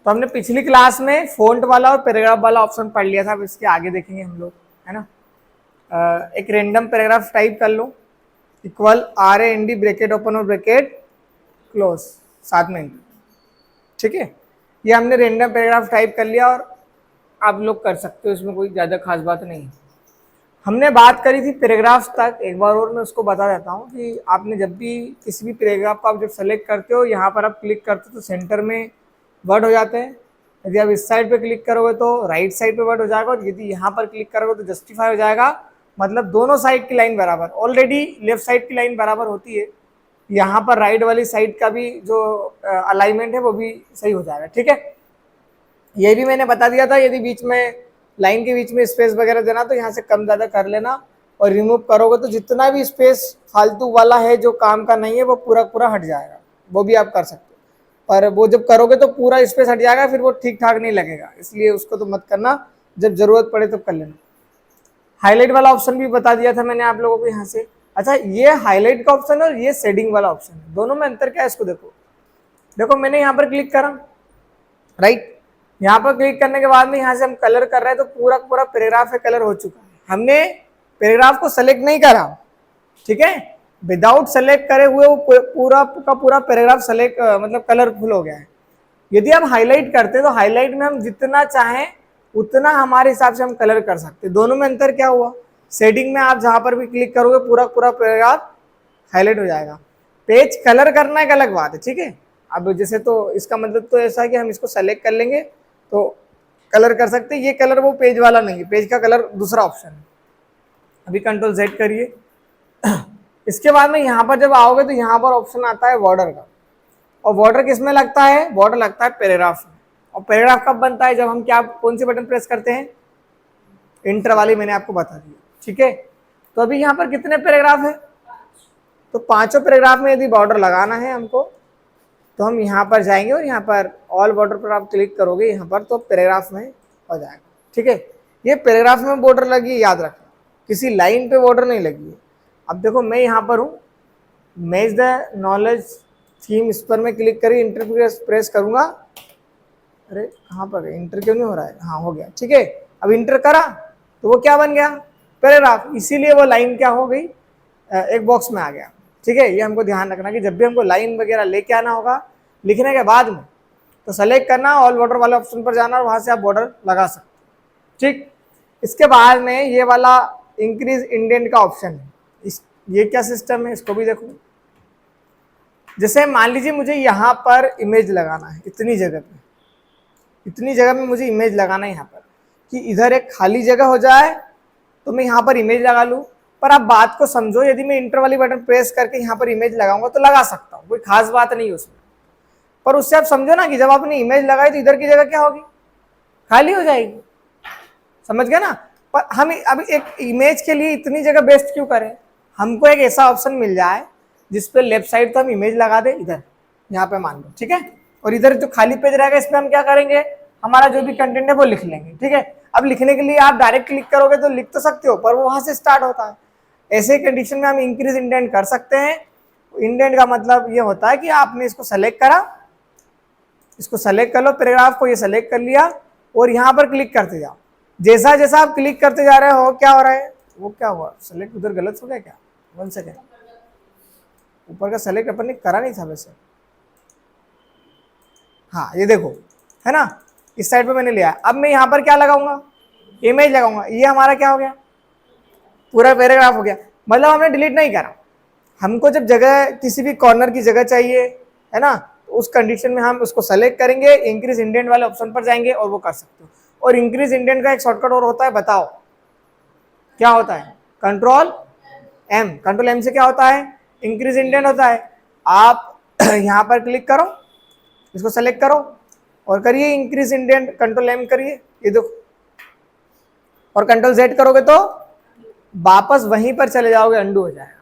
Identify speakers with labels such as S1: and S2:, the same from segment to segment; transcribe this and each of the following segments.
S1: तो हमने पिछली क्लास में फ़ॉन्ट वाला और पैराग्राफ वाला ऑप्शन पढ़ लिया था, अब इसके आगे देखेंगे हम लोग, है ना। एक रेंडम पैराग्राफ टाइप कर लो, इक्वल RAND ब्रैकेट ओपन और ब्रैकेट क्लोज 7 मिनट, ठीक है। ये हमने रेंडम पैराग्राफ टाइप कर लिया और आप लोग कर सकते हो, इसमें कोई ज़्यादा खास बात नहीं है। हमने बात करी थी पैराग्राफ्स तक, एक बार और मैं उसको बता देता हूँ कि आपने जब भी किसी भी पैराग्राफ को आप जब सेलेक्ट करते हो, यहाँ पर आप क्लिक करते हो तो सेंटर में वर्ड हो जाते हैं। यदि आप इस साइड पे क्लिक करोगे तो राइट साइड पे वर्ड हो जाएगा, और यदि यहाँ पर क्लिक करोगे तो जस्टिफाई हो जाएगा। मतलब दोनों साइड की लाइन बराबर, ऑलरेडी लेफ्ट साइड की लाइन बराबर होती है, यहाँ पर राइट वाली साइड का भी जो अलाइनमेंट है वो भी सही हो जाएगा, ठीक है। ये भी मैंने बता दिया था, यदि बीच में लाइन के बीच में स्पेस वगैरह देना तो यहाँ से कम ज़्यादा कर लेना, और रिमूव करोगे तो जितना भी स्पेस फालतू वाला है जो काम का नहीं है वो पूरा पूरा हट जाएगा, वो भी आप कर सकते हो। पर वो जब करोगे तो पूरा स्पेस हट जाएगा, फिर वो ठीक ठाक नहीं लगेगा, इसलिए उसको तो मत करना, जब जरूरत पड़े तो कर लेना। हाईलाइट वाला ऑप्शन भी बता दिया था मैंने आप लोगों को यहाँ से। अच्छा, ये हाईलाइट का ऑप्शन है और ये शेडिंग वाला ऑप्शन है, दोनों में अंतर क्या है इसको देखो। देखो मैंने यहाँ पर क्लिक करा, राइट, यहाँ पर क्लिक करने के बाद में यहाँ से हम कलर कर रहे हैं तो पूरा पूरा पैराग्राफ है कलर हो चुका है। हमने पैराग्राफ को सेलेक्ट नहीं करा, ठीक है, विदाउट सेलेक्ट करे हुए वो पूरा का पूरा पैराग्राफ सेलेक्ट मतलब कलरफुल हो गया है। यदि हम हाईलाइट करते तो हाईलाइट में हम जितना चाहें उतना हमारे हिसाब से हम कलर कर सकते। दोनों में अंतर क्या हुआ, शेडिंग में आप जहाँ पर भी क्लिक करोगे पूरा पूरा पैराग्राफ हाईलाइट हो जाएगा। पेज कलर करना एक अलग बात है, ठीक है। अब जैसे तो इसका मतलब तो ऐसा है कि हम इसको सेलेक्ट कर लेंगे तो कलर कर सकते हैं, ये कलर वो पेज वाला नहीं है, पेज का कलर दूसरा ऑप्शन है। अभी कंट्रोल Z करिए। इसके बाद में यहाँ पर जब आओगे तो यहाँ पर ऑप्शन आता है बॉर्डर का, और बॉर्डर किस में लगता है, बॉर्डर लगता है पैराग्राफ में। और पैराग्राफ कब बनता है, जब हम क्या कौन सी बटन प्रेस करते हैं, इंटर वाली मैंने आपको बता दिया, ठीक है। तो अभी यहाँ पर कितने पैराग्राफ है, तो 5 पैराग्राफ में यदि बॉर्डर लगाना है हमको तो हम यहाँ पर जाएंगे और यहाँ पर ऑल बॉर्डर पर आप क्लिक करोगे यहाँ पर तो पैराग्राफ में हो जाएगा, ठीक है। ये पैराग्राफ में बॉर्डर लगी है, याद रखना, किसी लाइन पे बॉर्डर नहीं लगी है। अब देखो मैं यहाँ पर हूँ, मैच द नॉलेज थीम, इस पर मैं क्लिक करी, इंटर प्रेस करूँगा, अरे कहाँ पर इंटर क्यों नहीं हो रहा है, हाँ हो गया, ठीक है। अब इंटर करा तो वो क्या बन गया, पैराग्राफ, इसीलिए वो लाइन क्या हो गई, एक बॉक्स में आ गया, ठीक है। ये हमको ध्यान रखना कि जब भी हमको लाइन वगैरह लेके आना होगा लिखने के बाद में तो सेलेक्ट करना, ऑल बॉर्डर वाले ऑप्शन पर जाना और वहाँ से आप बॉर्डर लगा सकते, ठीक। इसके बाद में ये वाला इंक्रीज इंडेंट का ऑप्शन है, ये क्या सिस्टम है इसको भी देखो। जैसे मान लीजिए मुझे यहाँ पर इमेज लगाना है, इतनी जगह पे, इतनी जगह में मुझे इमेज लगाना है यहाँ पर, कि इधर एक खाली जगह हो जाए तो मैं यहाँ पर इमेज लगा लूँ। पर आप बात को समझो, यदि मैं इंटर वाली बटन प्रेस करके यहाँ पर इमेज लगाऊंगा तो लगा सकता हूँ, कोई खास बात नहीं है उसमें। पर उससे आप समझो ना कि जब आपने इमेज लगाई तो इधर की जगह क्या होगी, खाली हो जाएगी, समझ गए ना। पर हम अब एक इमेज के लिए इतनी जगह वेस्ट क्यों करें, हमको एक ऐसा ऑप्शन मिल जाए जिसपे लेफ्ट साइड तो हम इमेज लगा दें इधर, यहाँ पे मान लो, ठीक है। और इधर जो खाली पेज रहेगा इस पर हम क्या करेंगे, हमारा जो भी कंटेंट है वो लिख लेंगे, ठीक है। अब लिखने के लिए आप डायरेक्ट क्लिक करोगे तो लिख तो सकते हो, पर वो वहां से स्टार्ट होता है। ऐसे कंडीशन में हम इंक्रीज इंडेंट कर सकते हैं। इंडेंट का मतलब ये होता है कि आपने इसको सेलेक्ट करा, इसको सेलेक्ट कर लो, पैराग्राफ को ये सेलेक्ट कर लिया और यहाँ पर क्लिक करते जाओ। जैसा जैसा आप क्लिक करते जा रहे हो क्या हो रहा है, वो क्या हुआ, सेलेक्ट उधर गलत हो गया क्या, 1 सेकेंड, ऊपर का सेलेक्ट अपन ने करा नहीं था वैसे, हाँ ये देखो, है ना, इस साइड पे मैंने लिया। अब मैं यहाँ पर क्या लगाऊंगा, इमेज लगाऊंगा, ये हमारा क्या हो गया, पूरा पैराग्राफ हो गया। मतलब हमने डिलीट नहीं करा, हमको जब जगह किसी भी कॉर्नर की जगह चाहिए, है ना, तो उस कंडीशन में हम उसको सेलेक्ट करेंगे, इंक्रीज इंडेंट वाले ऑप्शन पर जाएंगे और वो कर सकते हो। और इंक्रीज इंडेंट का एक शॉर्टकट और होता है, बताओ क्या होता है, कंट्रोल M, कंट्रोल M से क्या होता है, इंक्रीज इंडेंट होता है। आप यहाँ पर क्लिक करो, इसको सेलेक्ट करो और करिए इंक्रीज इंडेंट, कंट्रोल M करिए, ये देखो, और कंट्रोल Z करोगे तो वापस वहीं पर चले जाओगे, अंडू हो जाएगा।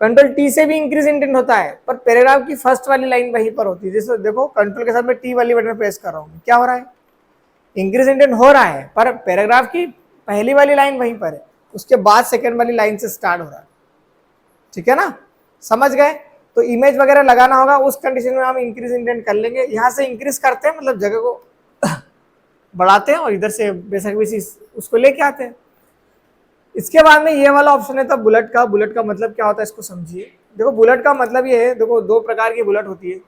S1: कंट्रोल T से भी इंक्रीज इंडेंट होता है, पर पैराग्राफ की फर्स्ट वाली लाइन वहीं पर होती है। जैसे देखो कंट्रोल के साथ मैं T वाली बटन प्रेस कर रहा हूँ, क्या हो रहा है, इंक्रीज इंडेंट हो रहा है, पर पैराग्राफ की पहली वाली लाइन वहीं पर है, उसके बाद सेकेंड वाली लाइन से स्टार्ट हो रहा है, ठीक है ना, समझ गए। तो इमेज वगैरह लगाना होगा उस कंडीशन में हम इंक्रीज इंडेंट कर लेंगे। यहाँ से इंक्रीज करते हैं मतलब जगह को बढ़ाते हैं और इधर से बेशक भी उसको लेके आते हैं। इसके बाद में ये वाला ऑप्शन है था बुलेट का। बुलेट का मतलब क्या होता है इसको समझिए। देखो बुलेट का मतलब ये है, देखो दो प्रकार की बुलेट होती है।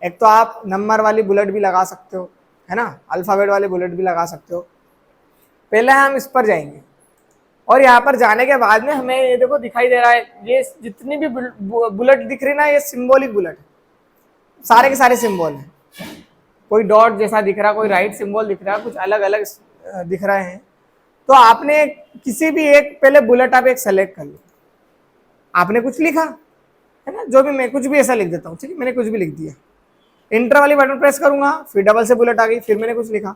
S1: एक तो आप नंबर वाली बुलेट भी लगा सकते हो, है ना, अल्फाबेट वाली बुलेट भी लगा सकते हो। पहले हम इस पर जाएंगे और यहाँ पर जाने के बाद में हमें ये देखो दिखाई दे रहा है, ये जितनी भी बुलेट दिख रही ना, ये सिंबॉलिक बुलेट है, सारे के सारे सिंबल हैं। कोई डॉट जैसा दिख रहा, कोई राइट सिंबल दिख रहा, कुछ अलग अलग दिख रहे हैं। तो आपने किसी भी एक पहले बुलेट आप एक सेलेक्ट कर लो। आपने कुछ लिखा है ना, जो भी, मैं कुछ भी ऐसा लिख देता हूँ, ठीक है, मैंने कुछ भी लिख दिया। इंटर वाली बटन प्रेस करूंगा, फिर डबल से बुलेट आ गई, फिर मैंने कुछ लिखा।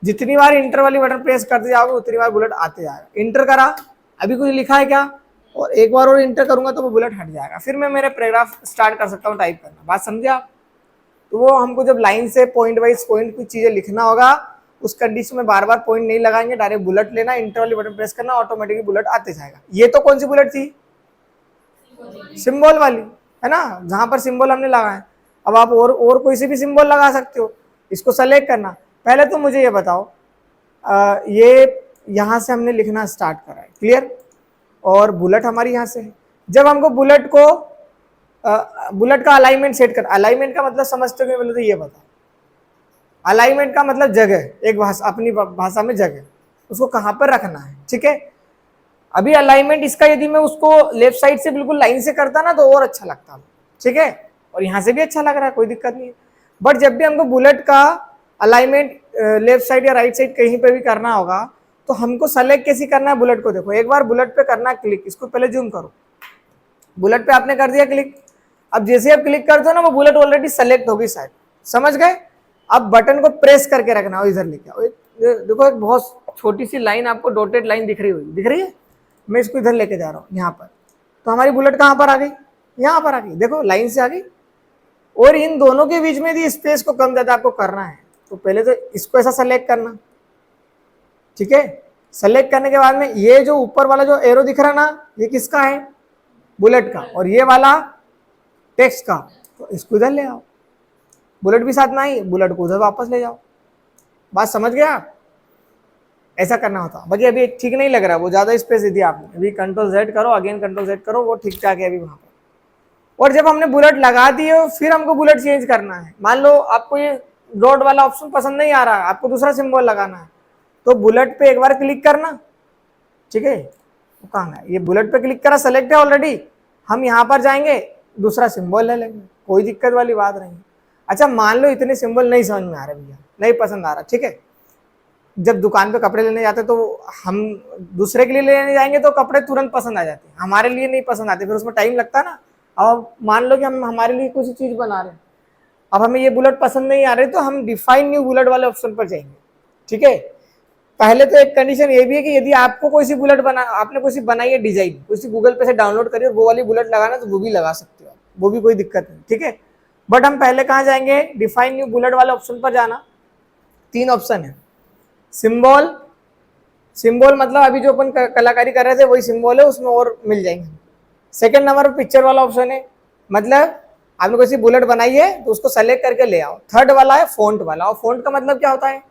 S1: जितनी बार इंटर वाली बटन प्रेस करते जाओगे उतनी बार बुलेट आते जाएगा। इंटर करा, अभी कुछ लिखा है क्या, और एक बार और इंटर करूंगा तो वो बुलेट हट जाएगा। फिर मैं मेरे पैराग्राफ स्टार्ट कर सकता हूँ टाइप करना। बात समझे आप? तो वो हमको जब लाइन से पॉइंट वाइज पॉइंट कुछ चीजें लिखना होगा, उस कंडीशन में बार बार पॉइंट नहीं लगाएंगे, डायरेक्ट बुलेट लेना, इंटर वाली बटन प्रेस करना, ऑटोमेटिकली बुलेट आते जाएगा। ये तो कौन सी बुलेट थी? सिंबल वाली, है ना, जहां पर सिंबल हमने लगाया। अब आप और कोई से भी सिंबल लगा सकते हो। इसको सेलेक्ट करना। पहले तो मुझे ये बताओ, ये यहां से हमने लिखना स्टार्ट करा है, क्लियर, और बुलेट हमारी यहां से है। जब हमको बुलेट को बुलेट का अलाइनमेंट सेट कर, अलाइनमेंट का मतलब समझते हो? बोले तो ये बताओ, अलाइनमेंट का मतलब जगह, एक भाषा, अपनी भाषा में जगह, उसको कहां पर रखना है, ठीक है। अभी अलाइनमेंट इसका यदि मैं उसको लेफ्ट साइड से बिल्कुल लाइन से करता ना तो और अच्छा लगता, ठीक है, और यहां से भी अच्छा लग रहा है, कोई दिक्कत नहीं है। बट जब भी हमको बुलेट का अलाइनमेंट लेफ्ट साइड या राइट साइड कहीं पे भी करना होगा तो हमको सेलेक्ट कैसे करना है बुलेट को। देखो एक बार बुलेट पे करना क्लिक, इसको पहले जूम करो, बुलेट पे आपने कर दिया क्लिक। अब जैसे आप क्लिक करते हो ना वो बुलेट ऑलरेडी सेलेक्ट होगी साइड, समझ गए। अब बटन को प्रेस करके रखना हो, इधर लेके आओ। देखो एक बहुत छोटी सी लाइन आपको डॉटेड लाइन दिख रही है, मैं इसको इधर लेके जा रहा हूँ यहाँ पर, तो हमारी बुलेट कहाँ पर आ गई? यहाँ पर आ गई, देखो लाइन से आ गई। और इन दोनों के बीच में भी स्पेस को कम ज्यादा आपको करना है, तो पहले तो इसको ऐसा सेलेक्ट करना, ठीक है। सेलेक्ट करने के बाद में ये जो ऊपर वाला जो एरो दिख रहा ना, ये किसका है? बुलेट का। और ये वाला टेक्स्ट का, तो इसको इधर ले आओ। बुलेट भी साथ में आई, बुलेट को उधर वापस ले जाओ। बात समझ गए आप? ऐसा करना होता। बाकी अभी ठीक नहीं लग रहा, वो ज्यादा स्पेस दे दिया आपने। अभी कंट्रोल जेड करो, अगेन कंट्रोल जेड करो, वो ठीक ठाक है अभी वहां पर। और जब हमने बुलेट लगा दी हो फिर हमको बुलेट चेंज करना है। मान लो आपको ये डॉट वाला ऑप्शन पसंद नहीं आ रहा है, आपको दूसरा सिंबल लगाना है, तो बुलेट पे एक बार क्लिक करना, ठीक है। वो कहाँ है? ये बुलेट पे क्लिक करा, सेलेक्ट है ऑलरेडी। हम यहाँ पर जाएंगे, दूसरा सिंबल ले लेंगे, कोई दिक्कत वाली बात नहीं। अच्छा मान लो इतने सिंबल नहीं समझ में आ रहे भैया, नहीं पसंद आ रहा, ठीक है। जब दुकान पे कपड़े लेने जाते तो हम दूसरे के लिए लेने जाएंगे तो कपड़े तुरंत पसंद आ जाते हैं, हमारे लिए नहीं पसंद आते, फिर उसमें टाइम लगता है ना। अब मान लो कि हम हमारे लिए कुछ चीज बना रहे हैं, अब हमें ये बुलेट पसंद नहीं आ रही तो हम डिफाइन न्यू बुलेट वाले ऑप्शन पर जाएंगे, ठीक है। पहले तो एक कंडीशन ये भी है कि यदि आपको कोई सी बुलेट बना, आपने कोई सी बनाई है डिजाइन, कोई सी गूगल पे से डाउनलोड करिए वो वाली बुलेट लगाना तो वो भी लगा सकते हो, वो भी कोई दिक्कत नहीं, ठीक है। बट हम पहले कहाँ जाएंगे? डिफाइन न्यू बुलेट वाले ऑप्शन पर जाना। 3 ऑप्शन है, सिंबल, सिंबल मतलब अभी जो अपन कलाकारी कर रहे थे वही सिंबल है, उसमें और मिल जाएंगे। सेकंड नंबर पर पिक्चर वाला ऑप्शन है, मतलब आपने कोई सी बुलेट बनाई है तो उसको सेलेक्ट करके ले आओ। थर्ड वाला है फॉन्ट वाला, और फॉन्ट का मतलब क्या होता है?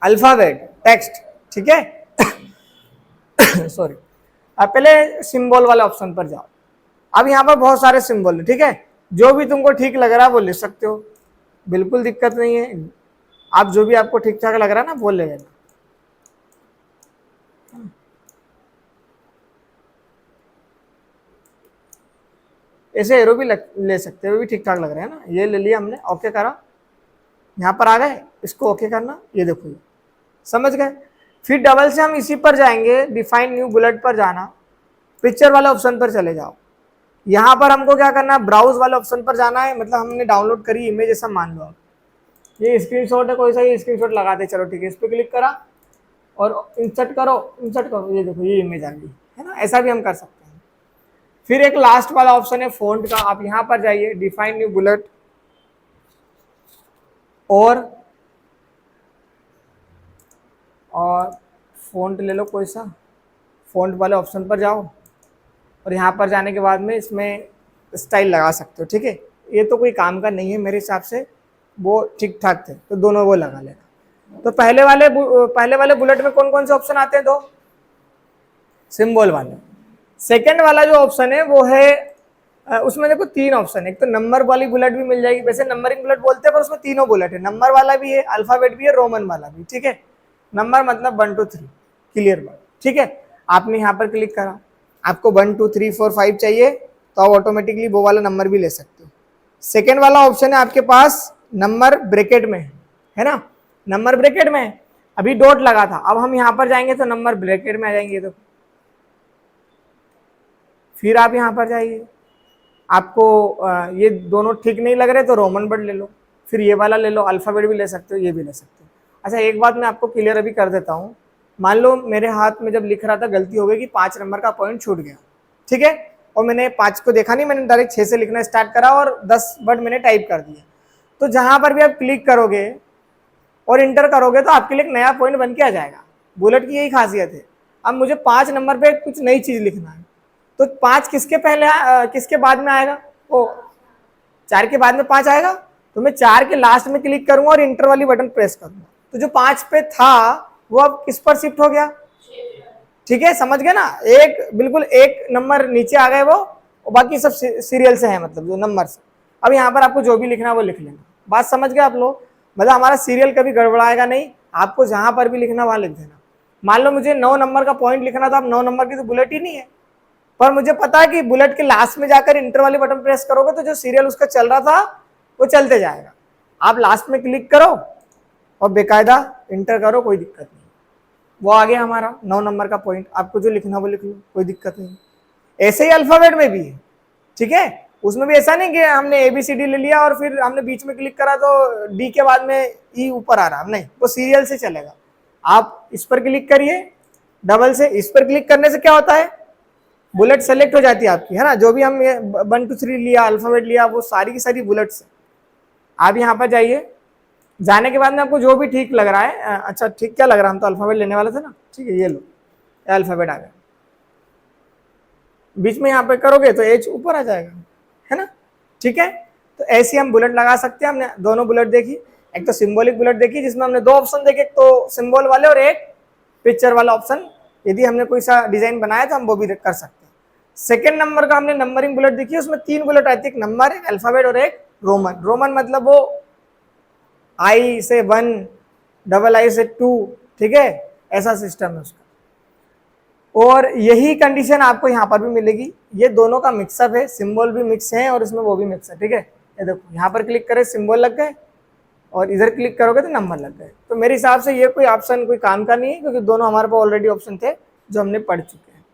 S1: अल्फाबेट, टेक्स्ट, ठीक है। सॉरी। अब पहले सिंबल वाले ऑप्शन पर जाओ। अब यहाँ पर बहुत सारे सिंबल है, ठीक है, जो भी तुमको ठीक लग रहा है वो लिख सकते हो, बिल्कुल दिक्कत नहीं है। आप जो भी आपको ठीक ठाक लग रहा है ना वो ले लेना। ऐसे एरो भी ले सकते हो, भी ठीक ठाक लग रहे हैं ना। ये ले लिया हमने, ओके करा, यहाँ पर आ गए, इसको ओके करना, ये देखो ये समझ गए। फिर डबल से हम इसी पर जाएंगे, डिफाइन न्यू बुलेट पर जाना, पिक्चर वाले ऑप्शन पर चले जाओ। यहाँ पर हमको क्या करना है? ब्राउज वाले ऑप्शन पर जाना है, मतलब हमने डाउनलोड करी इमेज, ऐसा मान लो आप, ये स्क्रीनशॉट है, कोई सा ये स्क्रीनशॉट लगाते, चलो ठीक है, इस पर क्लिक करा और इंसर्ट करो, इंसर्ट करो, ये देखो ये इमेज आ गई, है ना। ऐसा भी हम कर सकते हैं। फिर एक लास्ट वाला ऑप्शन है फॉन्ट का, आप यहाँ पर जाइए, डिफाइन न्यू बुलेट, और फॉन्ट ले लो कोई सा, फॉन्ट वाले ऑप्शन पर जाओ, और यहाँ पर जाने के बाद में इसमें स्टाइल लगा सकते हो, ठीक है। ये तो कोई काम का नहीं है मेरे हिसाब से, वो ठीक ठाक थे, तो दोनों वो लगा लेना। तो पहले वाले बुलेट में कौन कौन से ऑप्शन आते हैं? दो सिंबल वाले। सेकंड वाला जो ऑप्शन है वो है उसमें देखो तीन ऑप्शन है। एक तो नंबर वाली बुलेट भी मिल जाएगी, वैसे नंबरिंग बुलेट बोलते हैं पर उसमें तीनों बुलेट है, नंबर वाला भी है, अल्फाबेट भी है, रोमन वाला भी। ठीक है, नंबर मतलब 1 2 3, क्लियर बात। ठीक है, आपने यहाँ पर क्लिक करा, आपको 1 2 3 4 5 चाहिए तो आप ऑटोमेटिकली वो वाला नंबर भी ले सकते हो। सेकेंड वाला ऑप्शन है आपके पास नंबर ब्रैकेट में है ना, नंबर ब्रैकेट में है। अभी डॉट लगा था, अब हम यहाँ पर जाएंगे तो नंबर ब्रैकेट में आ जाएंगे। तो फिर आप यहाँ पर जाइए, आपको ये दोनों ठीक नहीं लग रहे तो रोमन वर्ड ले लो, फिर ये वाला ले लो, अल्फाबेट भी ले सकते हो, ये भी ले सकते हो। अच्छा, एक बात मैं आपको क्लियर अभी कर देता हूँ। मान लो मेरे हाथ में जब लिख रहा था गलती हो गई कि 5 नंबर का पॉइंट छूट गया, ठीक है, और मैंने 5 को देखा नहीं, मैंने डायरेक्ट 6 से लिखना स्टार्ट करा और 10 वर्ड मैंने टाइप कर दिया। तो जहां पर भी आप क्लिक करोगे और इंटर करोगे तो आपके लिए एक नया पॉइंट बन के आ जाएगा। बुलेट की यही खासियत है। अब मुझे 5 नंबर पे कुछ नई चीज लिखना है, तो 5 किसके पहले किसके बाद में आएगा? वो 4 के बाद में 5 आएगा, तो मैं 4 के लास्ट में क्लिक करूंगा और इंटर वाली बटन प्रेस करूंगा, तो जो 5 पे था वो अब किस पर शिफ्ट हो गया? ठीक है, समझ गए ना? एक बिल्कुल एक नंबर नीचे आ गए वो, और बाकी सब सीरियल से है, मतलब जो नंबर से। अब यहाँ पर आपको जो भी लिखना है वो लिख लेना। बात समझ गए आप लोग? मतलब हमारा सीरियल कभी गड़बड़ाएगा नहीं, आपको जहां पर भी लिखना वहां लिख देना। मान लो मुझे 9 नंबर का पॉइंट लिखना था, अब 9 नंबर की तो बुलेट ही नहीं है, पर मुझे पता है कि बुलेट के लास्ट में जाकर इंटर वाली बटन प्रेस करोगे तो जो सीरियल उसका चल रहा था वो चलते जाएगा। आप लास्ट में क्लिक करो और बेकायदा इंटर करो, कोई दिक्कत नहीं, वो आ गया हमारा 9 नंबर का पॉइंट। आपको जो लिखना वो लिख लो, कोई दिक्कत नहीं। ऐसे ही अल्फाबेट में भी है, ठीक है, उसमें भी ऐसा नहीं कि हमने ABCD ले लिया और फिर हमने बीच में क्लिक करा तो डी के बाद में ई ऊपर आ रहा, नहीं, वो सीरियल से चलेगा। आप इस पर क्लिक करिए डबल से, इस पर क्लिक करने से क्या होता है? बुलेट सेलेक्ट हो जाती है आपकी, है ना। जो भी हम 1 2 3 लिया, अल्फाबेट लिया, वो सारी की सारी बुलेट्स। आप यहाँ पर जाइए, जाने के बाद में आपको जो भी ठीक लग रहा है, अच्छा ठीक क्या लग रहा है, हम तो अल्फाबेट लेने वाले थे ना, ठीक है, ये लो, अल्फाबेट आ गया। बीच में यहाँ पे करोगे तो एच ऊपर आ जाएगा, है ना। ठीक है, तो ऐसी हम बुलेट लगा सकते हैं। हमने दोनों बुलेट देखी, एक तो सिंबॉलिक बुलेट देखी जिसमें हमने 2 ऑप्शन देखे, एक तो सिंबल वाले और एक पिक्चर वाला ऑप्शन। यदि हमने कोई सा डिजाइन बनाया तो हम वो भी कर सकते हैं। सेकेंड नंबर का हमने नंबरिंग बुलेट देखी, उसमें 3 बुलेट आती है, एक नंबर, एक अल्फाबेट और एक रोमन। रोमन मतलब वो I से 1, डबल I से 2, ठीक है, ऐसा सिस्टम है उसका। और यही कंडीशन आपको यहाँ पर भी मिलेगी। ये दोनों का मिक्सअप है, सिंबल भी मिक्स है और इसमें वो भी मिक्स है, ठीक है। ये देखो, यहाँ पर क्लिक करें सिंबल लग गए और इधर क्लिक करोगे तो नंबर लग गए। तो मेरे हिसाब से ये कोई ऑप्शन कोई काम का नहीं है, क्योंकि दोनों हमारे पास ऑलरेडी ऑप्शन थे जो हमने पढ़ चुके हैं।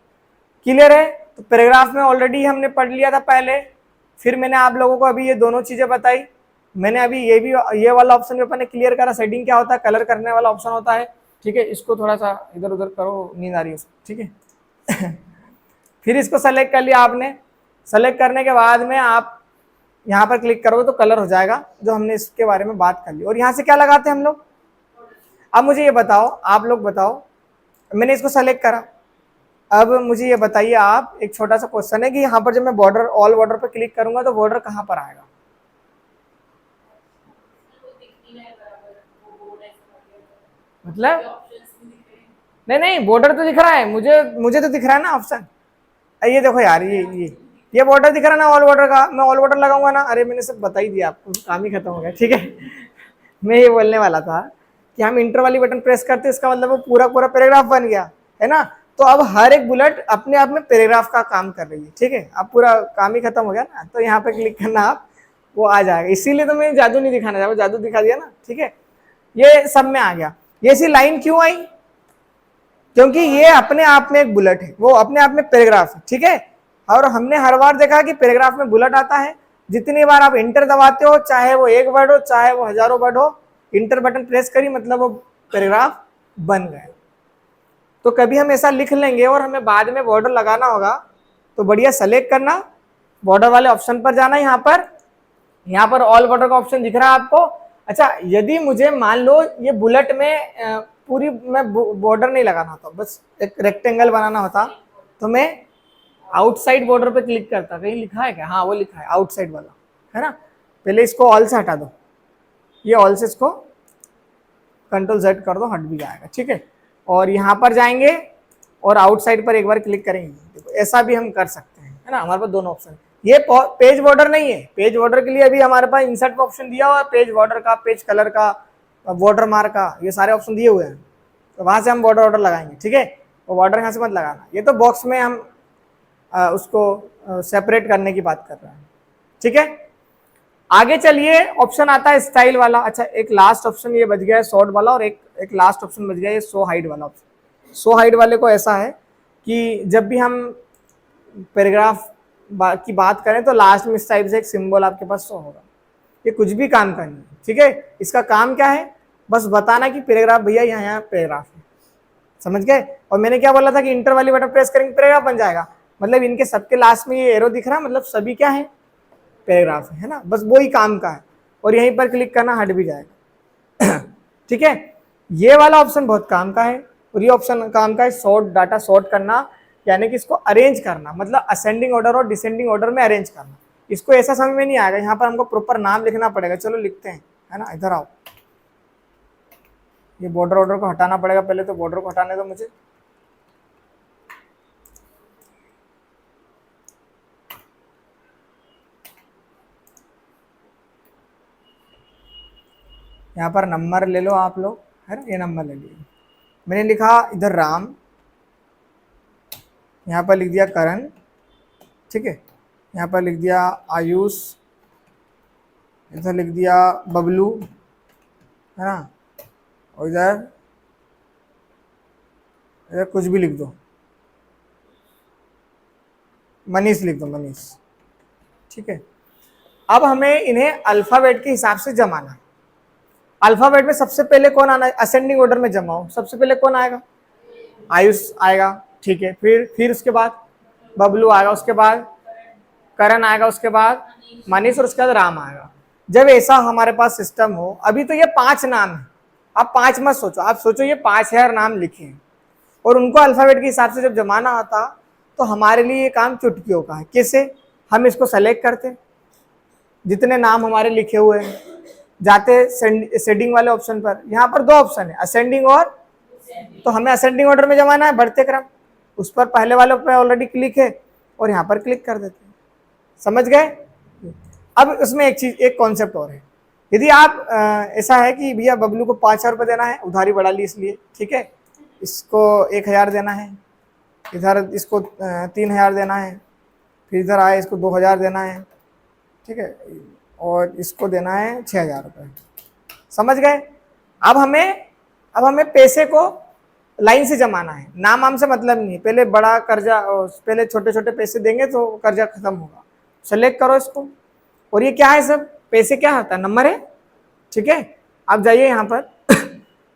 S1: क्लियर है? तो पैराग्राफ में ऑलरेडी हमने पढ़ लिया था पहले, फिर मैंने आप लोगों को अभी ये दोनों चीजें बताई। मैंने अभी ये वाला ऑप्शन भी अपने क्लियर करा, सेटिंग क्या होता है, कलर करने वाला ऑप्शन होता है, ठीक है। इसको थोड़ा सा इधर उधर करो, नींद आ रही है, ठीक है। फिर इसको सेलेक्ट कर लिया आपने। सेलेक्ट करने के बाद में आप यहाँ पर क्लिक करोगे तो कलर हो जाएगा, जो हमने इसके बारे में बात कर ली। और यहाँ से क्या लगाते हैं हम लोग? अब मुझे ये बताओ, आप लोग बताओ, मैंने इसको सेलेक्ट करा, अब मुझे ये बताइए आप, एक छोटा सा क्वेश्चन है कि यहाँ पर जब मैं बॉर्डर, ऑल बॉर्डर पर क्लिक करूंगा तो बॉर्डर कहाँ पर आएगा? मतलब नहीं, बॉर्डर तो दिख रहा है, मुझे तो दिख रहा है ना ऑप्शन। ये देखो यार, ये बॉर्डर दिख रहा है ना ऑल बॉर्डर का, मैं ऑल बॉर्डर लगाऊंगा ना। अरे मैंने सब बता ही दिया आपको, काम ही खत्म हो गया, ठीक है। मैं ये बोलने वाला था कि हम इंटर वाली बटन प्रेस करते, इसका मतलब वो पूरा पैराग्राफ बन गया, है ना। तो अब हर एक बुलेट अपने आप में पैराग्राफ का काम कर रही है, ठीक है। अब पूरा काम ही खत्म हो गया ना, तो यहाँ पे क्लिक करना आप, वो आ जाएगा। इसीलिए तो मैं जादू नहीं दिखाना चाहता, जादू दिखा दिया ना, ठीक है। ये सब में आ गया। ये सी लाइन क्यों आई? क्योंकि ये अपने आप में एक बुलेट है, वो अपने आप में पैराग्राफ है, ठीक है। और हमने हर बार देखा कि पैराग्राफ में बुलेट आता है। जितनी बार आप इंटर दबाते हो, चाहे वो 1 वर्ड हो, चाहे वो हजारों वर्ड हो, इंटर बटन प्रेस करी मतलब वो पैराग्राफ बन गए। तो कभी हम ऐसा लिख लेंगे और हमें बाद में बॉर्डर लगाना होगा, तो बढ़िया सेलेक्ट करना, बॉर्डर वाले ऑप्शन पर जाना। यहाँ पर ऑल बॉर्डर का ऑप्शन दिख रहा है आपको। अच्छा, यदि मुझे मान लो ये बुलेट में पूरी मैं बॉर्डर नहीं लगाना होता, बस एक रेक्टेंगल बनाना होता, तो मैं आउटसाइड बॉर्डर पे क्लिक करता। कहीं लिखा है क्या? हाँ, वो लिखा है आउटसाइड वाला, है ना। पहले इसको ऑल से हटा दो, ये ऑल से इसको कंट्रोल Z कर दो, हट भी जाएगा, ठीक है। और यहाँ पर जाएंगे और आउटसाइड पर एक बार क्लिक करेंगे, देखो ऐसा भी हम कर सकते हैं, है ना। हमारे पास दोनों ऑप्शन। ये पेज बॉर्डर नहीं है, पेज बॉर्डर के लिए अभी हमारे पास इंसर्ट का ऑप्शन दिया हुआ है, पेज बॉर्डर का, पेज कलर का, बॉर्डर मार्क का, ये सारे ऑप्शन दिए हुए हैं। तो वहां से हम बॉर्डर ऑर्डर लगाएंगे, ठीक है। और बॉर्डर यहाँ से मत लगाना, ये तो बॉक्स में हम उसको सेपरेट करने की बात कर रहे हैं, ठीक है। आगे चलिए, ऑप्शन आता है स्टाइल वाला। अच्छा, एक लास्ट ऑप्शन ये बच गया है सॉर्ट वाला, और एक लास्ट ऑप्शन बच गया है शो हाइड वाला ऑप्शन। शो हाइड वाले को ऐसा है कि जब भी हम पैराग्राफ की बात करें तो लास्ट में इस टाइप से एक सिंबल आपके पास शो होगा। ये कुछ भी काम का नहीं है, ठीक है। इसका काम क्या है, बस बताना कि पैराग्राफ भैया यहाँ पैराग्राफ है, समझ गए। और मैंने क्या बोला था कि इंटर वाली बटन प्रेस करेंगे पैराग्राफ बन जाएगा, मतलब इनके सबके लास्ट में ये एरो दिख रहा है, मतलब सभी क्या है, पैराग्राफ है ना, बस वो ही काम का है। और यहीं पर क्लिक करना, हट भी जाएगा ठीक है। ये वाला ऑप्शन बहुत काम का है, और ये ऑप्शन काम का है सॉर्ट, डाटा सॉर्ट करना, यानी कि इसको अरेंज करना, मतलब असेंडिंग ऑर्डर और डिसेंडिंग ऑर्डर में अरेंज करना। इसको ऐसा समझ में नहीं आएगा, यहाँ पर हमको प्रॉपर नाम लिखना पड़ेगा। चलो लिखते हैं, है ना। इधर आओ, ये बॉर्डर ऑर्डर को हटाना पड़ेगा, पहले तो बॉर्डर को हटाने दो मुझे। यहाँ पर नंबर ले लो आप लोग, है ना, ये नंबर ले लीजिए। मैंने लिखा इधर राम, यहाँ पर लिख दिया करण, ठीक है। यहाँ पर लिख दिया आयुष, इधर लिख दिया बबलू, है ना। और इधर इधर कुछ भी लिख दो, मनीष लिख दो, मनीष, ठीक है। अब हमें इन्हें अल्फाबेट के हिसाब से जमाना है। अल्फाबेट में सबसे पहले कौन आना है, असेंडिंग ऑर्डर में जमाओ, सबसे पहले कौन आएगा, आयुष आएगा, ठीक है। फिर उसके बाद बबलू आएगा, उसके बाद करण आएगा, उसके बाद मनीष, और उसके बाद राम आएगा। जब ऐसा हमारे पास सिस्टम हो, अभी तो ये 5 नाम है, आप 5 मत सोचो, आप सोचो ये 5000 नाम लिखे हैं, और उनको अल्फाबेट के हिसाब से जब जमाना आता तो हमारे लिए ये काम चुटकियों का है। कैसे, हम इसको सेलेक्ट करते, जितने नाम हमारे लिखे हुए हैं, जाते सेडिंग वाले ऑप्शन पर। यहाँ पर 2 ऑप्शन है, असेंडिंग और, तो हमें असेंडिंग ऑर्डर में जमाना है, बढ़ते क्रम, उस पर पहले वाले पे ऑलरेडी क्लिक है, और यहाँ पर क्लिक कर देते हैं, समझ गए। अब उसमें एक चीज, एक कॉन्सेप्ट और है। यदि आप ऐसा है कि भैया बबलू को 5000 रुपये देना है, उधारी बढ़ा ली इसलिए, ठीक है, इसको 1000 देना है, इधर इसको 3000 देना है, फिर इधर आए इसको 2000 देना है, ठीक है, और इसको देना है 6000 रुपये, समझ गए। अब हमें पैसे को लाइन से जमाना है, नाम आम से मतलब नहीं है। पहले बड़ा कर्जा, पहले छोटे छोटे पैसे देंगे तो कर्जा खत्म होगा। सेलेक्ट करो इसको, और ये क्या है, सब पैसे क्या होता है, नंबर है, ठीक है। आप जाइए यहाँ पर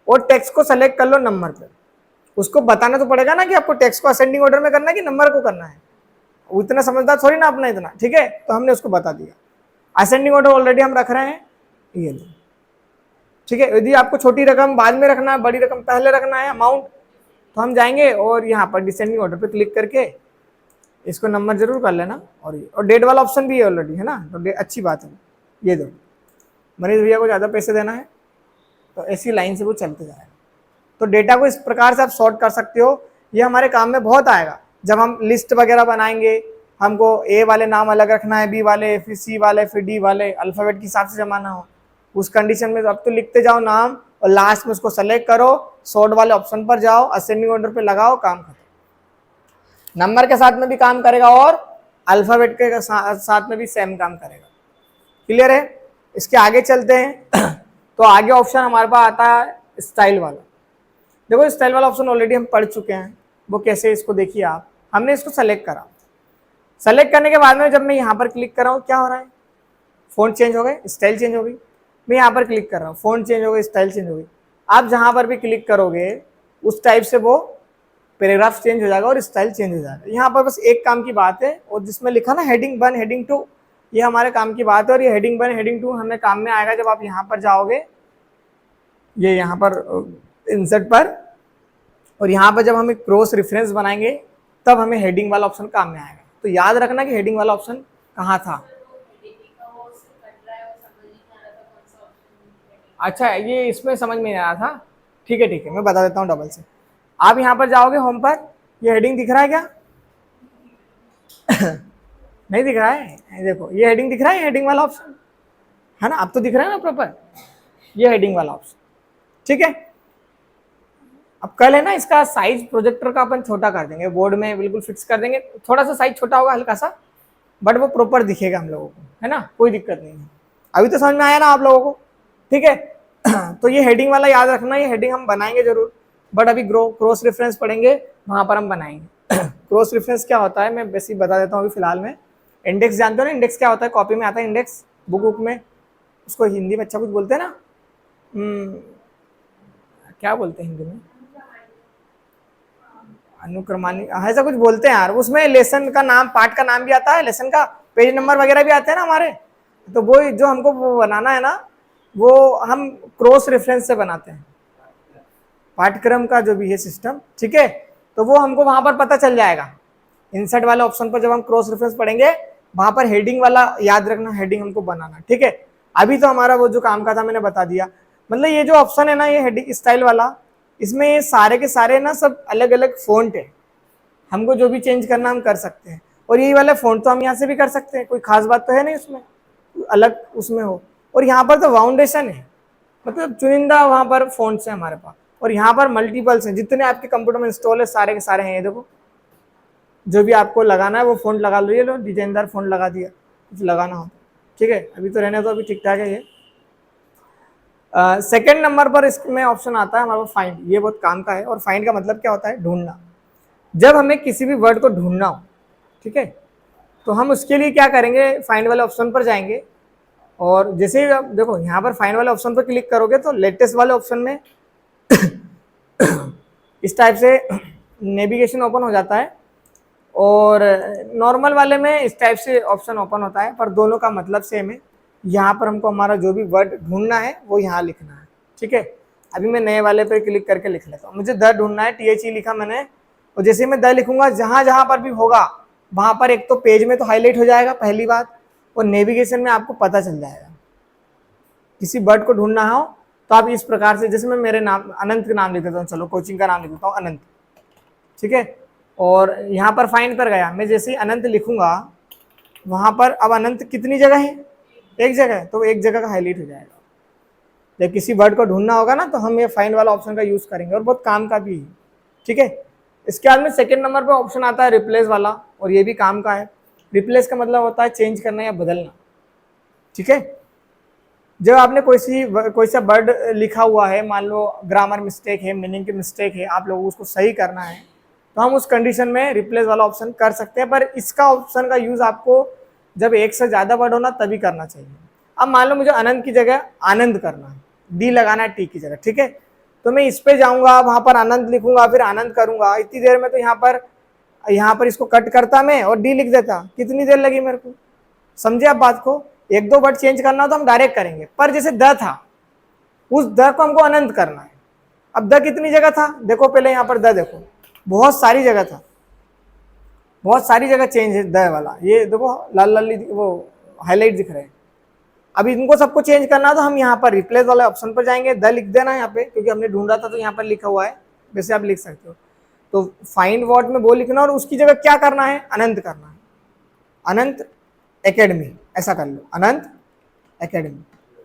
S1: और टेक्स्ट को सेलेक्ट कर लो नंबर पर। उसको बताना तो पड़ेगा ना कि आपको टेक्स्ट को असेंडिंग ऑर्डर में करना है कि नंबर को करना है, उतना समझदार थोड़ी ना अपना इतना, ठीक है। तो हमने उसको बता दिया, असेंडिंग ऑर्डर ऑलरेडी हम रख रहे हैं, ये लो, ठीक है। यदि आपको छोटी रकम बाद में रखना है, बड़ी रकम पहले रखना है अमाउंट, तो हम जाएंगे और यहाँ पर डिसेंडिंग ऑर्डर पे क्लिक करके इसको नंबर जरूर कर लेना। और डेट वाला ऑप्शन भी है ऑलरेडी, है ना, तो अच्छी बात है। ये दो, मनीष भैया को ज़्यादा पैसे देना है, तो ऐसी लाइन से वो चलते जाएगा। तो डेटा को इस प्रकार से आप सॉर्ट कर सकते हो, ये हमारे काम में बहुत आएगा। जब हम लिस्ट वगैरह बनाएंगे, हमको ए वाले नाम अलग रखना है, बी वाले, फिर सी वाले, फिर डी वाले, अल्फ़ाबेट के हिसाब से जमाना हो, उस कंडीशन में अब तो लिखते जाओ नाम, और लास्ट में उसको सेलेक्ट करो, सॉर्ट वाले ऑप्शन पर जाओ, असेंडिंग ऑर्डर पे लगाओ, काम खत्म। नंबर के साथ में भी काम करेगा और अल्फ़ाबेट के साथ में भी सेम काम करेगा। क्लियर है। इसके आगे चलते हैं तो आगे ऑप्शन हमारे पास आता है स्टाइल वाला। देखो स्टाइल वाला ऑप्शन ऑलरेडी हम पढ़ चुके हैं, वो कैसे, इसको देखिए आप। हमने इसको सेलेक्ट करा, सेलेक्ट करने के बाद में जब मैं यहाँ पर क्लिक कर रहा हूँ, क्या हो रहा है, फ़ॉन्ट चेंज हो गए, स्टाइल चेंज हो गई। मैं यहाँ पर क्लिक कर रहा हूँ, फ़ॉन्ट चेंज हो गई, स्टाइल चेंज हो गई। आप जहाँ पर भी क्लिक करोगे उस टाइप से वो पैराग्राफ चेंज हो जाएगा और स्टाइल चेंज हो जाएगा। यहाँ पर बस एक काम की बात है, और जिसमें लिखा ना हेडिंग 1 हेडिंग 2, ये हमारे काम की बात है। और ये हेडिंग 1 हेडिंग 2 हमें काम में आएगा जब आप यहाँ पर जाओगे, ये यहाँ पर इंसर्ट पर, और यहाँ पर जब हम एक क्रॉस रेफरेंस बनाएंगे तब हमें हेडिंग वाला ऑप्शन काम में आएगा। तो याद रखना कि हेडिंग वाला ऑप्शन कहाँ था। अच्छा ये इसमें समझ में नहीं आ रहा था, ठीक है मैं बता देता हूँ डबल से। आप यहाँ पर जाओगे होम पर, ये हेडिंग दिख रहा है क्या? नहीं दिख रहा है, देखो ये हेडिंग दिख रहा है, हेडिंग वाला ऑप्शन है ना, अब तो दिख रहा है ना प्रॉपर, ये हेडिंग वाला ऑप्शन, ठीक है। अब कल है ना इसका साइज प्रोजेक्टर का अपन छोटा कर देंगे, बोर्ड में बिल्कुल फिक्स कर देंगे, थोड़ा सा साइज छोटा होगा हल्का सा, बट वो प्रॉपर दिखेगा हम लोगों को, है ना, कोई दिक्कत नहीं है। अभी तो समझ में आया ना आप लोगों को, ठीक है। तो ये हेडिंग वाला याद रखना, ये हेडिंग हम बनाएंगे जरूर, बट अभी क्रॉस रेफरेंस पढ़ेंगे वहां पर हम बनाएंगे। क्रॉस रेफरेंस क्या होता है मैं बेसिक बता देता हूँ अभी फिलहाल में। इंडेक्स जानते हो ना, इंडेक्स क्या होता है, कॉपी में आता है इंडेक्स, बुक में, उसको हिंदी में अच्छा कुछ बोलते हैं ना, क्या बोलते हैं हिंदी में, अनुक्रमानी, ऐसा कुछ बोलते हैं यार, उसमें लेसन का नाम, पार्ट का नाम भी आता है, लेसन का पेज नंबर वगैरह भी आते हैं ना हमारे, तो वो जो हमको वो बनाना है ना, वो हम क्रॉस रेफरेंस से बनाते हैं, पाठ्यक्रम का जो भी है सिस्टम, ठीक है। तो वो हमको वहां पर पता चल जाएगा, इंसर्ट वाले ऑप्शन पर जब हम क्रॉस रेफरेंस पढ़ेंगे, वहां पर हेडिंग वाला याद रखना, हेडिंग हमको बनाना, ठीक है। अभी तो हमारा वो जो काम का था मैंने बता दिया, मतलब ये जो ऑप्शन है ना, ये हेडिंग स्टाइल वाला, इसमें ये सारे के सारे ना सब अलग अलग फ़ॉन्ट है, हमको जो भी चेंज करना हम कर सकते हैं, और यही वाला फ़ॉन्ट तो हम यहाँ से भी कर सकते हैं, कोई खास बात तो है नहीं उसमें, अलग उसमें हो। और यहाँ पर तो फाउंडेशन है, मतलब चुनिंदा वहाँ पर फ़ॉन्ट्स है हमारे पास, और यहाँ पर मल्टीपल्स हैं, जितने आपके कंप्यूटर में इंस्टॉल है सारे के सारे हैं, ये देखो, जो भी आपको लगाना है वो फ़ॉन्ट लगा लो, ये लो डिजाइनदार फ़ॉन्ट लगा दिया, कुछ लगाना हो, ठीक है। अभी तो रहने दो, अभी ठीक ठाक है ये। सेकेंड नंबर पर इसमें ऑप्शन आता है हमारे पास फाइंड, ये बहुत काम का है, और फाइंड का मतलब क्या होता है, ढूंढना। जब हमें किसी भी वर्ड को ढूंढना हो, ठीक है, तो हम उसके लिए क्या करेंगे, फाइंड वाले ऑप्शन पर जाएंगे, और जैसे ही आप देखो यहाँ पर फाइंड वाले ऑप्शन पर क्लिक करोगे तो लेटेस्ट वाले ऑप्शन में इस टाइप से नेविगेशन ओपन हो जाता है, और नॉर्मल वाले में इस टाइप से ऑप्शन ओपन होता है, पर दोनों का मतलब सेम है। यहाँ पर हमको हमारा जो भी वर्ड ढूंढना है वो यहाँ लिखना है, ठीक है। अभी मैं नए वाले पे क्लिक करके लिख लेता हूँ, मुझे द ढूंढना है, THE लिखा मैंने, और जैसे मैं द लिखूंगा जहाँ जहाँ पर भी होगा वहाँ पर एक तो पेज में तो हाईलाइट हो जाएगा पहली बात, और नेविगेशन में आपको पता चल जाएगा। किसी वर्ड को ढूंढना हो तो आप इस प्रकार से, जैसे मैं मेरे नाम अनंत का नाम लिख देता हूँ, चलो कोचिंग का नाम लिख देता हूँ अनंत, ठीक है, और यहाँ पर फाइंड पर गया, मैं जैसे ही अनंत लिखूंगा वहां पर, अब अनंत कितनी जगह है, एक जगह है, तो एक जगह का हाईलाइट हो जाएगा। जब किसी वर्ड को ढूंढना होगा ना तो हम ये फाइंड वाला ऑप्शन का यूज करेंगे, और बहुत काम का भी है, ठीक है। इसके बाद में सेकंड नंबर पर ऑप्शन आता है रिप्लेस वाला, और ये भी काम का है। रिप्लेस का मतलब होता है चेंज करना या बदलना, ठीक है। जब आपने कोई सा वर्ड लिखा हुआ है, मान लो ग्रामर मिस्टेक है, मीनिंग की मिस्टेक है, आप लोगों को उसको सही करना है, तो हम उस कंडीशन में रिप्लेस वाला ऑप्शन कर सकते हैं, पर इसका ऑप्शन का यूज आपको जब एक से ज़्यादा वर्ड होना तभी करना चाहिए। अब मान लो मुझे अनंत की जगह आनंद करना है, डी लगाना है टी की जगह, ठीक है, तो मैं इस पे जाऊंगा, वहां पर आनंद लिखूंगा, फिर आनंद करूंगा, इतनी देर में तो यहाँ पर इसको कट करता मैं और डी लिख देता, कितनी देर लगी मेरे को, समझे आप बात को। एक दो वर्ड चेंज करना हो तो हम डायरेक्ट करेंगे, पर जैसे द था, उस द को हमको अनंत करना है। अब द कितनी जगह था, देखो पहले यहाँ पर द देखो, बहुत सारी जगह था, बहुत सारी जगह चेंज है द वाला, ये देखो लाल लाल वो हाईलाइट दिख रहे हैं। अब इनको सबको चेंज करना तो हम यहाँ पर रिप्लेस वाले ऑप्शन पर जाएंगे, द लिख देना यहाँ पे, क्योंकि हमने ढूंढा था तो यहाँ पर लिखा हुआ है, वैसे आप लिख सकते हो। तो फाइंड व्हाट में वो लिखना, और उसकी जगह क्या करना है, अनंत करना है, अनंत एकेडमी, ऐसा कर लो, अनंत एकेडमी,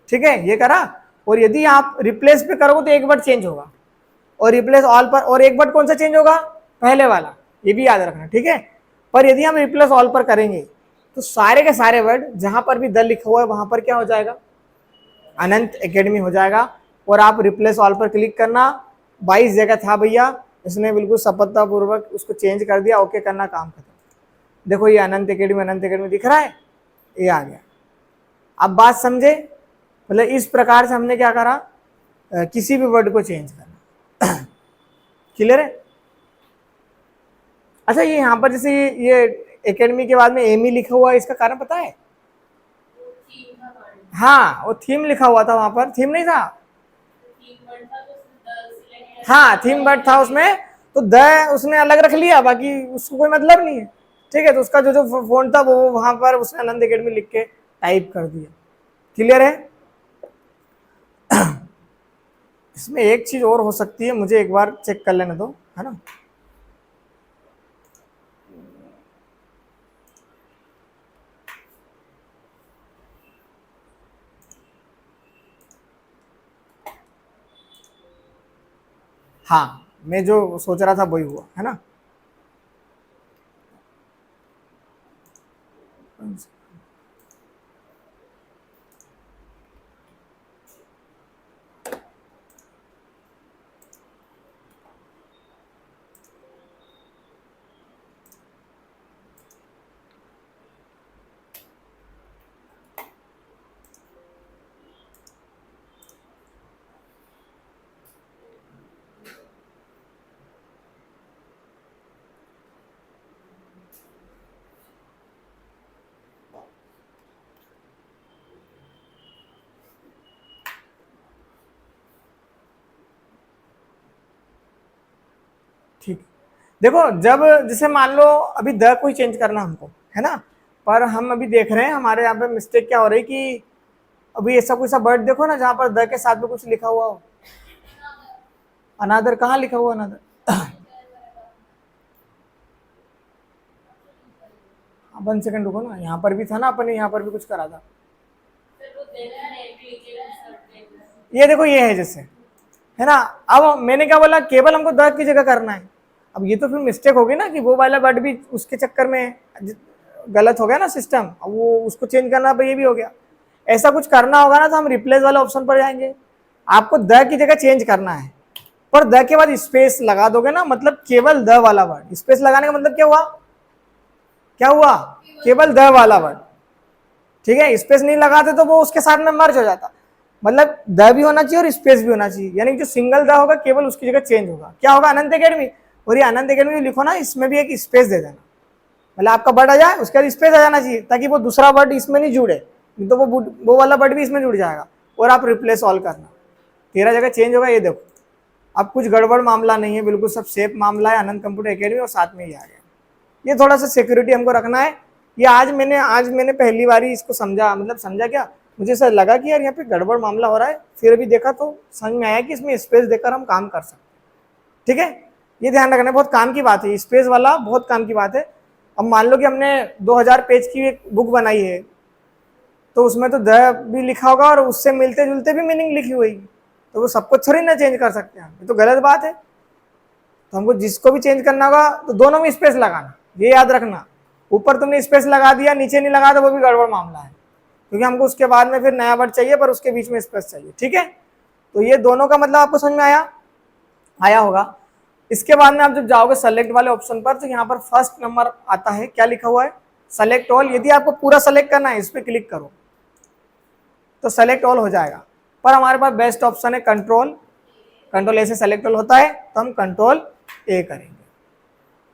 S1: ठीक है, ये करा। और यदि आप रिप्लेस पे करोगे तो एक वर्ड चेंज होगा, और रिप्लेस ऑल पर, और एक वर्ड कौन सा चेंज होगा, पहले वाला, ये भी याद रखना, ठीक है। पर यदि हम रिप्लेस ऑल पर करेंगे तो सारे के सारे वर्ड जहां पर भी द लिखा हुआ है वहां पर क्या हो जाएगा, अनंत एकेडमी हो जाएगा। और आप रिप्लेस ऑल पर क्लिक करना, 22 जगह था भैया, इसने बिल्कुल सफलतापूर्वक उसको चेंज कर दिया, ओके करना, काम खत्म। देखो ये अनंत एकेडमी दिख रहा है, ये आ गया। अब बात समझे, मतलब इस प्रकार से हमने क्या करा, किसी भी वर्ड को चेंज करना। क्लियर है। अच्छा ये यहाँ पर जैसे ये एकेडमी के बाद में एमी लिखा हुआ है, इसका कारण पता है, हाँ वो थीम लिखा हुआ था, वहां पर थीम नहीं था, हाँ थीम वर्ड था उसमें, तो द उसने अलग रख लिया, बाकी उसको कोई मतलब नहीं है, ठीक है। तो उसका जो जो फोन था वो वहां पर उसने आनंद एकेडमी लिख के टाइप कर दिया। क्लियर है। इसमें एक चीज और हो सकती है, मुझे एक बार चेक कर लेने दो, है ना। हाँ, मैं जो सोच रहा था वही हुआ, है ना। ठीक, देखो जब जैसे मान लो अभी द कोई चेंज करना हमको, है ना, पर हम अभी देख रहे हैं हमारे यहाँ पे मिस्टेक क्या हो रही कि अभी ऐसा कोई सा वर्ड देखो ना जहाँ पर द के साथ में कुछ लिखा हुआ हो। अनादर कहाँ लिखा हुआ अनादर? वन सेकंड रुको ना, यहाँ पर भी था ना, अपन ने यहाँ पर भी कुछ करा था। ये देखो ये है जैसे, है ना। अब मैंने क्या बोला, केवल हमको द की जगह करना है। अब ये तो फिर मिस्टेक होगी ना कि वो वाला वर्ड भी उसके चक्कर में गलत हो गया ना सिस्टम, अब वो उसको चेंज करना ये भी हो गया। ऐसा कुछ करना होगा ना तो हम रिप्लेस वाले ऑप्शन पर जाएंगे। आपको द की जगह चेंज करना है, पर द के बाद स्पेस लगा दोगे ना, मतलब केवल द वाला वर्ड। स्पेस लगाने का मतलब क्या हुआ, क्या हुआ, केवल द वाला वर्ड, ठीक है। स्पेस नहीं लगाते तो वो उसके साथ में मर्ज हो जाता। मतलब द भी होना चाहिए और स्पेस भी होना चाहिए, यानी जो सिंगल द होगा केवल उसकी जगह चेंज होगा। क्या होगा, अनंत अकेडमी, और ये अनंत अकेडमी लिखो ना, इसमें भी एक स्पेस दे देना। मतलब आपका वर्ड आ जाए उसके बाद स्पेस आ जाना चाहिए, ताकि वो दूसरा वर्ड इसमें नहीं जुड़े, नहीं तो वो वाला वर्ड भी इसमें जुड़ जाएगा और आप रिप्लेस ऑल करना, 13 जगह चेंज होगा। ये देखो अब कुछ गड़बड़ मामला नहीं है, बिल्कुल सब सेफ मामला है। अनंत कंप्यूटर अकेडमी और साथ में ही आ गया। ये थोड़ा सा सिक्योरिटी हमको रखना है। ये आज मैंने पहली बार ही इसको समझा, मतलब समझा क्या, मुझे ऐसा लगा कि यार यहाँ पे गड़बड़ मामला हो रहा है, फिर अभी देखा तो समझ में आया कि इसमें स्पेस देकर हम काम कर सकते हैं, ठीक है। ये ध्यान रखना, बहुत काम की बात है, स्पेस वाला बहुत काम की बात है। अब मान लो कि हमने 2000 पेज की एक बुक बनाई है, तो उसमें तो द भी लिखा होगा और उससे मिलते जुलते भी मीनिंग लिखी हुई, तो वो सबको थोड़ी ना चेंज कर सकते हैं, ये तो गलत बात है। तो हमको जिसको भी चेंज करना होगा तो दोनों में स्पेस लगाना, ये याद रखना। ऊपर तुमने स्पेस लगा दिया, नीचे नहीं लगा, तो वो भी गड़बड़ मामला है, क्योंकि हमको उसके बाद में फिर नया वर्ड चाहिए, पर उसके बीच में स्पेस चाहिए, ठीक है। तो ये दोनों का मतलब आपको समझ में आया होगा। इसके बाद में आप जब जाओगे सेलेक्ट वाले ऑप्शन पर, तो यहाँ पर फर्स्ट नंबर आता है, क्या लिखा हुआ है, सेलेक्ट ऑल। यदि आपको पूरा सेलेक्ट करना है, इस पर क्लिक करो तो सेलेक्ट ऑल हो जाएगा, पर हमारे पास बेस्ट ऑप्शन है कंट्रोल ए से सेलेक्ट ऑल होता है, तो हम कंट्रोल ए करेंगे,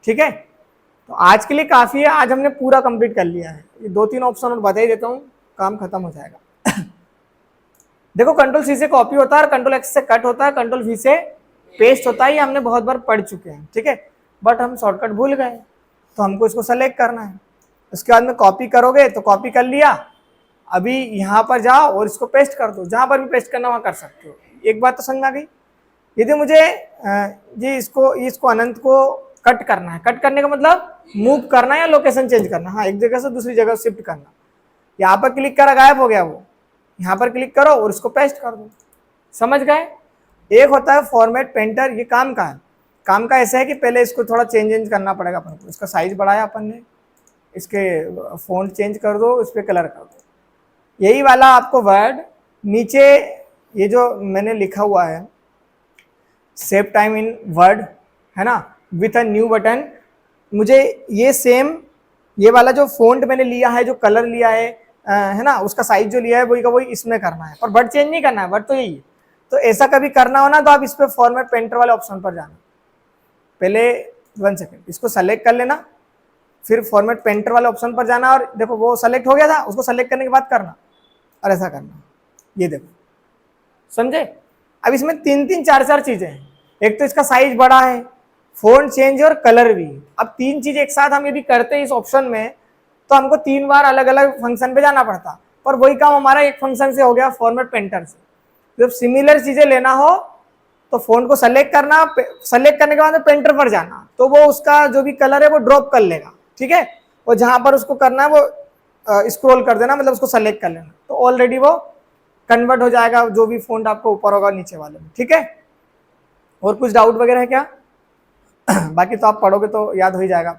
S1: ठीक है। तो आज के लिए काफी है, आज हमने पूरा कंप्लीट कर लिया है। ये 2-3 ऑप्शन और बता ही देता हूँ, काम खत्म हो जाएगा। देखो कंट्रोल सी से कॉपी होता है, कंट्रोल एक्स से कट होता है, कंट्रोल वी से पेस्ट होता है। ये हमने बहुत बार पढ़ चुके हैं, ठीक है, बट हम शॉर्टकट भूल गए, तो हमको इसको सेलेक्ट करना है। उसके बाद में कॉपी करोगे तो कॉपी कर लिया, अभी यहाँ पर जाओ और इसको पेस्ट कर दो, जहाँ पर भी पेस्ट करना वहाँ कर सकते हो। एक बात तो समझ आ गई। यदि मुझे ये इसको अनंत को कट करना है, कट करने का मतलब मूव करना है या लोकेशन चेंज करना, हाँ, एक जगह से दूसरी जगह शिफ्ट करना। यहाँ पर क्लिक करा, गायब हो गया वो, यहाँ पर क्लिक करो और इसको पेस्ट कर दो, समझ गए। एक होता है फॉर्मेट पेंटर, ये काम का है। काम का ऐसा है कि पहले इसको थोड़ा चेंज करना पड़ेगा अपन को। इसका साइज बढ़ाया अपन ने, इसके फॉन्ट चेंज कर दो, इस पर कलर कर दो। यही वाला आपको वर्ड नीचे ये जो मैंने लिखा हुआ है सेव टाइम इन वर्ड, है ना, विथ अ न्यू बटन, मुझे ये सेम ये वाला जो फॉन्ट मैंने लिया है, जो कलर लिया है ना, उसका साइज जो लिया है वही का वही इसमें करना है, पर वर्ड चेंज नहीं करना है, वर्ड तो यही है। तो ऐसा कभी करना हो ना, तो आप इस पे फॉर्मेट पेंटर वाले ऑप्शन पर जाना, पहले 1 सेकेंड इसको सेलेक्ट कर लेना, फिर फॉर्मेट पेंटर वाले ऑप्शन पर जाना, और देखो वो सेलेक्ट हो गया था, उसको सेलेक्ट करने के बाद करना और ऐसा करना, ये देखो, समझे। अब इसमें 3-3 4-4 चीजें हैं। एक तो इसका साइज बड़ा है, फॉन्ट चेंज और कलर भी। अब 3 चीज एक साथ हम यदि करते हैं इस ऑप्शन में, तो हमको 3 बार अलग अलग फंक्शन पे जाना पड़ता, पर वही काम हमारा एक फंक्शन से हो गया, फॉर्मेट पेंटर से। जब सिमिलर चीजें लेना हो तो फ़ॉन्ट को सेलेक्ट करना, सेलेक्ट करने के बाद पेंटर पर जाना, तो वो उसका जो भी कलर है वो ड्रॉप कर लेगा, ठीक है। और जहां पर उसको करना है वो स्क्रॉल कर देना, मतलब उसको सेलेक्ट कर लेना, तो ऑलरेडी वो कन्वर्ट हो जाएगा जो भी फ़ॉन्ट आपको ऊपर होगा नीचे वाले में, ठीक है। और कुछ डाउट वगैरह है क्या? बाकी तो आप पढ़ोगे तो याद हो ही जाएगा।